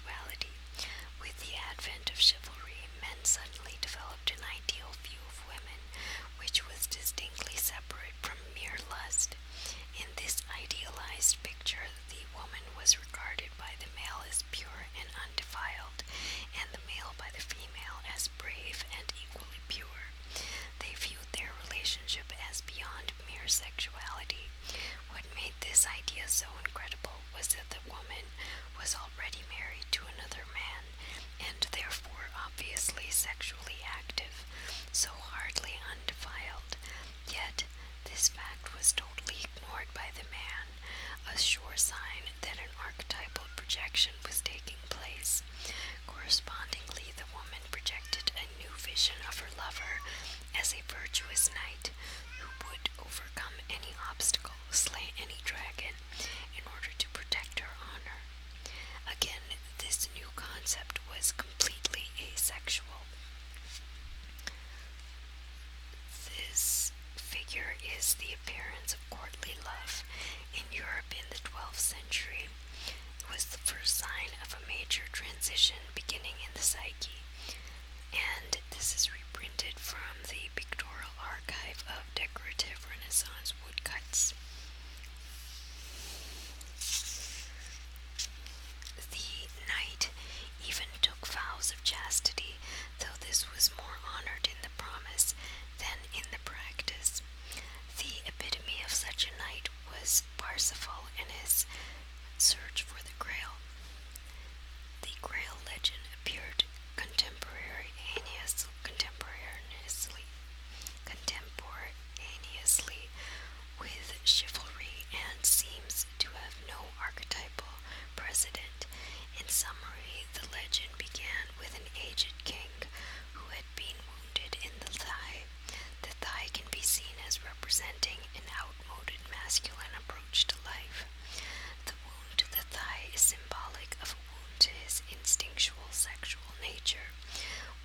sexuality. With the advent of chivalry, men suddenly developed an ideal view of women, which was distinctly separate from mere lust. In this idealized picture, the woman was regarded by the male as pure and undefiled, and the male by the female as brave and equally pure. They viewed their relationship as beyond mere sexuality. What made this idea so incredible was that the woman was already married to another man, and therefore obviously sexually active, so hardly undefiled. Yet, this fact was totally ignored by the man, a sure sign that an archetypal projection was taking place. Correspondingly, the woman projected a new vision of her lover as a virtuous knight who would overcome any obstacle, slay any dragon, in order to protect her honor. Again, this new concept was completely asexual. This figure is the appearance of courtly love. In Europe in the 12th century, it was the first sign of a major transition beginning in the psyche, and this is reprinted from the Pictorial Archive of Decorative Renaissance Woodcuts. The knight even took vows of chastity, though this was more honored in the promise than in the practice. The epitome of such a knight was Parsifal in his search for the Grail. The Grail legend appeared contemporaneously with chivalry and seems to have no archetypal precedent. In summary, the legend began with an aged king who had been wounded in the thigh. The thigh can be seen as representing an outmoded masculine approach to life. The wound to the thigh is symbolic of a wound to his instinctual sexual nature.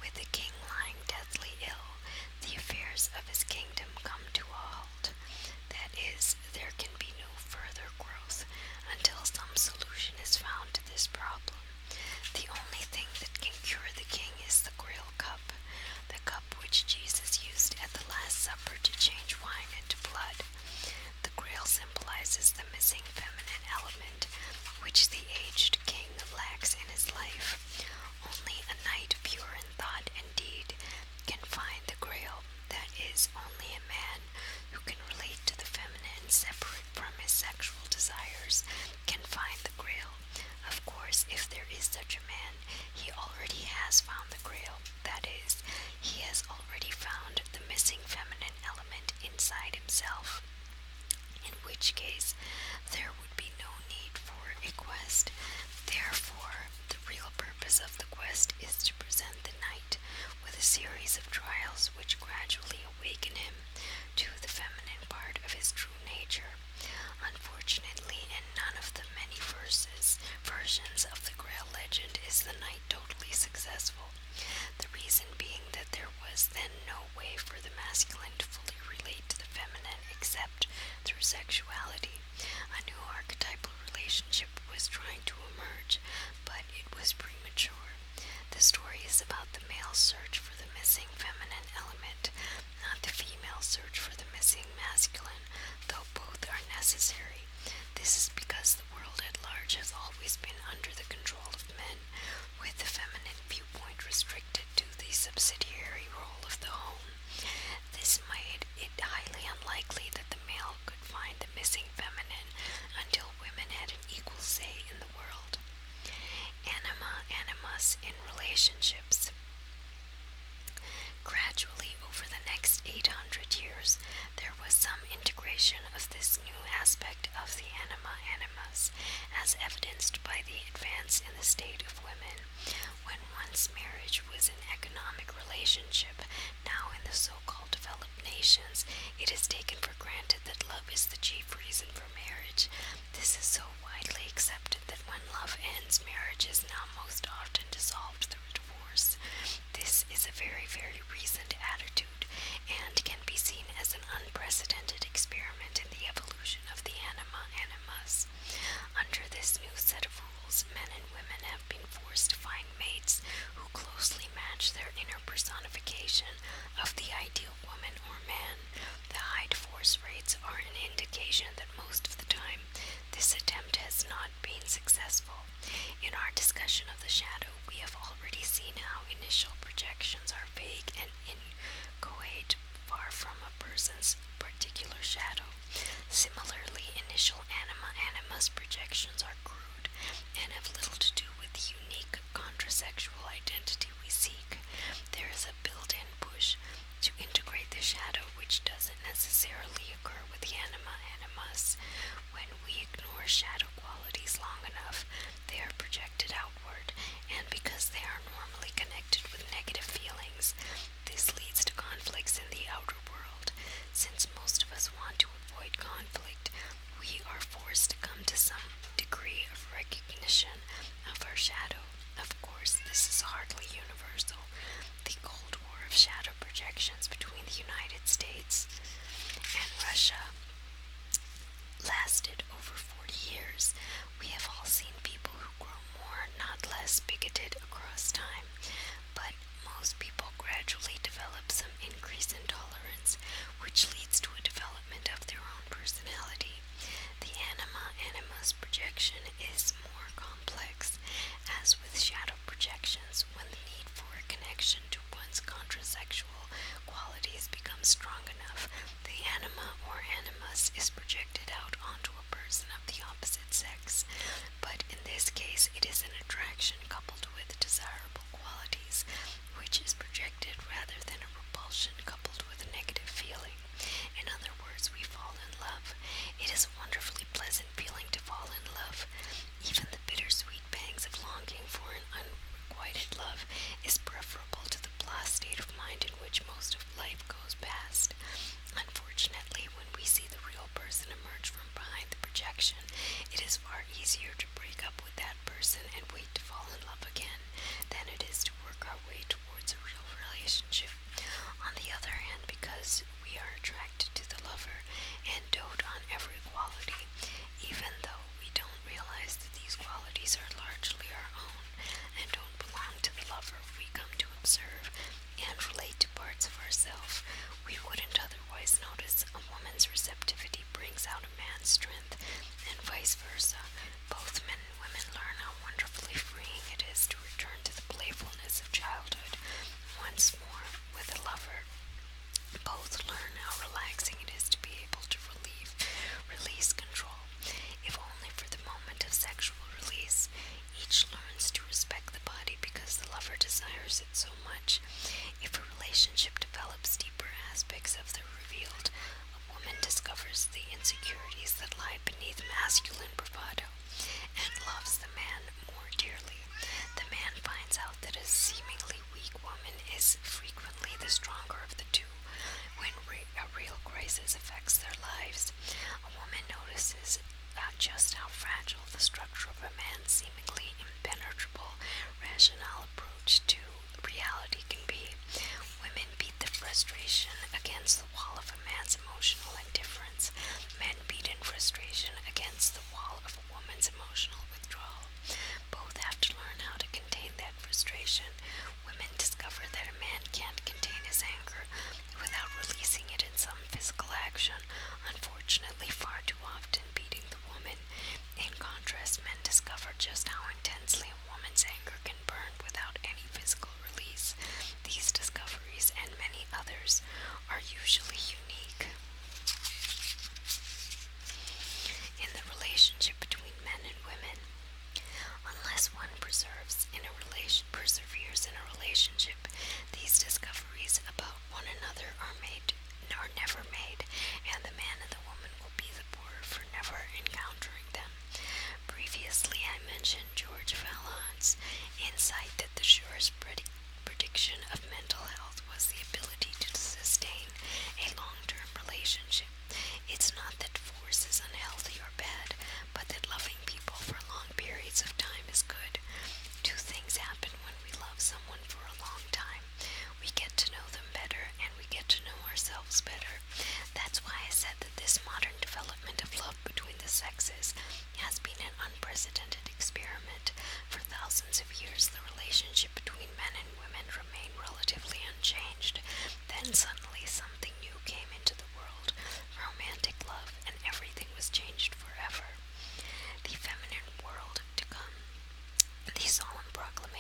With the king lying deathly ill, the affairs of his kingdom come to a halt. That is, there can be no further growth until some solution is found to this problem. The only thing that can cure the king is the Grail cup, the cup which Jesus used at the Last Supper to change wine into blood. The Grail symbolizes the missing feminine element, which the aged king lacks in his life. Only a knight pure in thought and deed can find the Grail. That is, only a man who can relate to the feminine separate from his sexual desires can find the Grail. Of course, if there is such a man, he already has found the Grail. That is, he has already found the missing feminine element inside himself, in which case there would be no need for a quest. Therefore, the real purpose of the quest is to present the knight with a series of trials which gradually awaken him to the feminine part of his true nature. Unfortunately, in none of the many versions of the Grail legend is the knight totally successful. The reason being that there was then no way for the masculine to fully relate to the feminine except through sexuality. A new archetypal relationship was trying to emerge, but it was premature. The story is about the male search for the missing feminine element, not the female search for the missing masculine, though both are necessary. This is because the world at large has always been under the control of men, with the feminine viewpoint restricted to the subsidiary role of the home. This made it highly unlikely that the male could find the missing feminine until women had an equal say in the world. Animus in relationships. Gradually, over the next 800 years, there was some integration of this new aspect of the animus, as evidenced by the advance in the state of women. When once marriage was an economic relationship, now in the so-called developed nations, it is taken for granted that love is the chief reason for marriage. This is so widely accepted that when love ends, marriage is now most often dissolved through divorce. This is a very, very recent attitude, and can be seen as an unprecedented experiment in the evolution of the animus. Under this new set of rules, men and women have been forced discussion of the shadow, we have already seen how initial projections are vague and inchoate, far from a person's particular shadow. Similarly, initial animus projections are crude and have little to do with the unique contrasexual identity we seek. There is a built-in push to integrate the shadow, which doesn't necessarily occur with the animus. When we ignore shadow qualities long enough, they are projected outward, and because they are normally connected with negative feelings, this leads to conflicts in the outer world. Since most of us want to avoid conflict, we are forced to come to some degree of recognition of our shadow. Of course, this is hardly universal. The Cold War of shadow projections between the United States and Russia lasted over 40 years. We have all seen people who grow more, not less, bigoted across time, but most people gradually develop some increase in tolerance, which leads to a development of their own personality. The animus projection is more complex. As with shadow projections, when the need for a connection to one's contrasexual qualities becomes strong enough, the anima or animus is projected out onto a person of the opposite sex. But in this case, it is an attraction coupled with desirable qualities, which is projected rather than a repulsion coupled with a negative feeling. In other words, we fall in love. It is a wonderfully pleasant feeling to fall in love. Even the bittersweet pangs of longing for an unrequited love is preferable to the blah state of mind in which most of life goes past. Unfortunately, when we see the real person emerge from behind the projection, it is far easier to break up with that person and wait to fall in love again than it is to work our way towards a real relationship. On the other hand, because we are attracted to the lover and dote on every quality, even though we don't realize that these qualities are largely our own and don't belong to the lover, we come to observe and relate to parts of ourselves we wouldn't otherwise notice. A woman's receptivity brings out a man's strength, and vice versa. Both men and women learn how wonderfully freeing it is to return to the playfulness of childhood once more with a lover. Both learn how relaxing it is to be able to release control, if only for the moment of sexual release. Each learns to respect the body because the lover desires it so much. If a relationship develops deeper aspects of the revealed, a woman discovers the insecurities that lie beneath masculine bravado and loves the man more dearly. The man finds out that a seemingly weak woman is frequently the stronger of the two. When a real crisis affects their lives, a woman notices just how fragile the structure of a man's seemingly impenetrable rational approach to reality can be. Women beat the frustration against the wall of a man's emotional indifference. Men beat in frustration against the wall of a woman's emotional withdrawal. Both have to learn how to contain that frustration. Women discover that a man can't contain his anger without releasing it in some physical action, unfortunately far too often beating the woman. In contrast, men discover just how intensely a woman's anger can burn without any physical release. These discoveries, and many others, are usually unique. In the relationship between men and women, unless one perseveres in a relationship, these discoveries about one another are never made, and the man and the woman will be the poorer for never encountering them. Previously, I mentioned George Vallon's insight that the surest prediction of mental health was the ability to sustain a long-term relationship. It's not that force is unhealthy or bad, but that loving people for long periods of time is good. Two things happen when we love someone for a long time. We get to know them better, and we get to know ourselves better. That's why I said that this modern development of love between the sexes has been an unprecedented experiment. For thousands of years, the relationship between men and women remained relatively unchanged. Then suddenly something new came into the world, romantic love, and everything was changed forever. The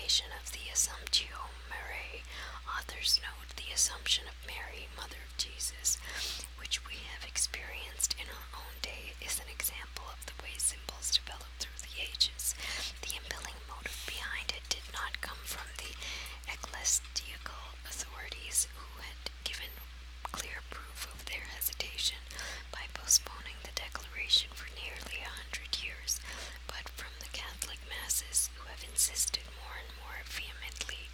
explanation of the Assumptio Mariae, authors note the Assumption of Mary, Mother of Jesus, which we have experienced in our own day, is an example of the way symbols develop through the ages. The impelling motive behind it did not come from the ecclesiastical authorities, who had given clear proof of their hesitation by postponing the declaration for nearly 100 years, but from the Catholic masses, who have insisted more and more vehemently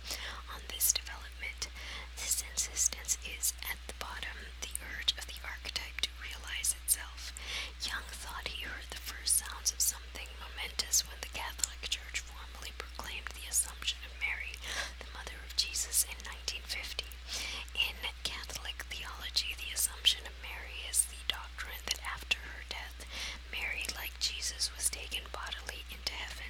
on this development. This insistence is, at the bottom, the urge of the archetype to realize itself. Jung thought he heard the first sounds of something momentous when the Catholic Church formally proclaimed the Assumption of Mary, the Mother of Jesus, in 1950. In Catholic theology, the Assumption of Mary is the doctrine that after her death, Mary, like Jesus, was taken bodily into heaven.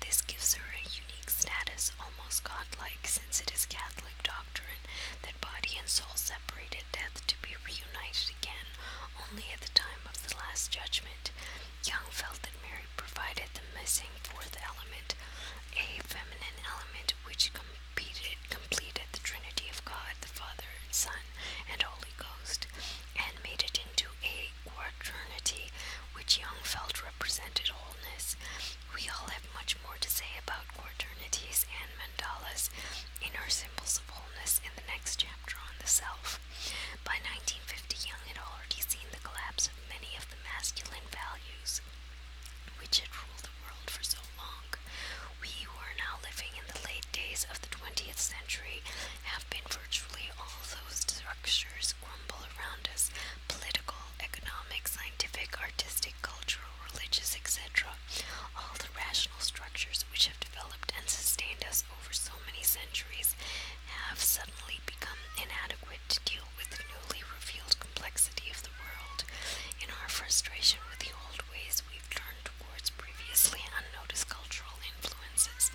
This gives her a unique status, almost godlike, since it is Catholic doctrine that body and soul separate at death to be reunited again only at the time of the Last Judgment. Jung felt that Mary provided the missing fourth element, a feminine element which completed the Trinity of God, the Father, Son, and Holy Ghost, and made it into a quaternity which Jung felt represented wholeness. We all have much more to say about quaternities and mandalas in our Symbols of Wholeness in the next chapter on the self. By 1950, Jung had already seen the collapse of many of the masculine values which had ruled the world for so long. We who are now living in the late days of the 20th century have been virtually all those structures crumble around us: political, economic, scientific, artistic, cultural, religious, etc. All the rational structures which have developed and sustained us over so many centuries have suddenly become inadequate to deal with the newly revealed complexity of the world. In our frustration with the old ways, we've turned towards previously unnoticed cultural influences,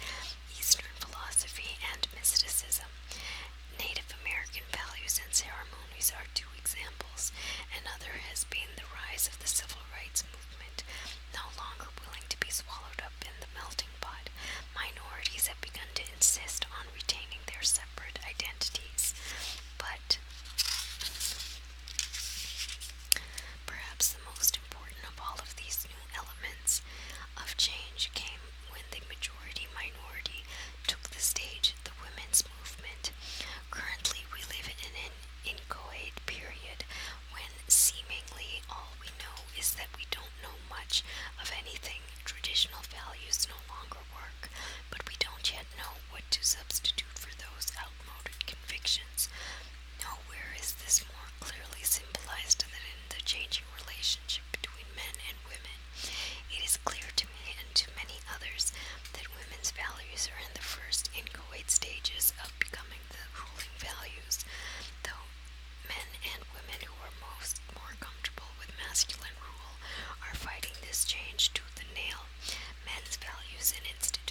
Eastern philosophy, and mysticism. Native American values and ceremonies are two examples. Another has been the rise of the civil rights movement. No longer willing to be swallowed up in the melting pot, minorities have begun to insist on retaining their separate identities. But perhaps the most important of all of these new elements of change came when the majority minority took the stage, the women's movement. Currently, we live in an inchoate period when seemingly all we know is that we don't know much of anything. Traditional values no longer work, but we don't yet know what to substitute for those outmoded convictions. Nowhere is this more clearly symbolized than in the changing relationship between men and women. It is clear to me and to many others that women's values are in the first inchoate stages of becoming the ruling values, though men and women who are more comfortable with masculine rule are fighting this change tooth and nail. Men's values and institutions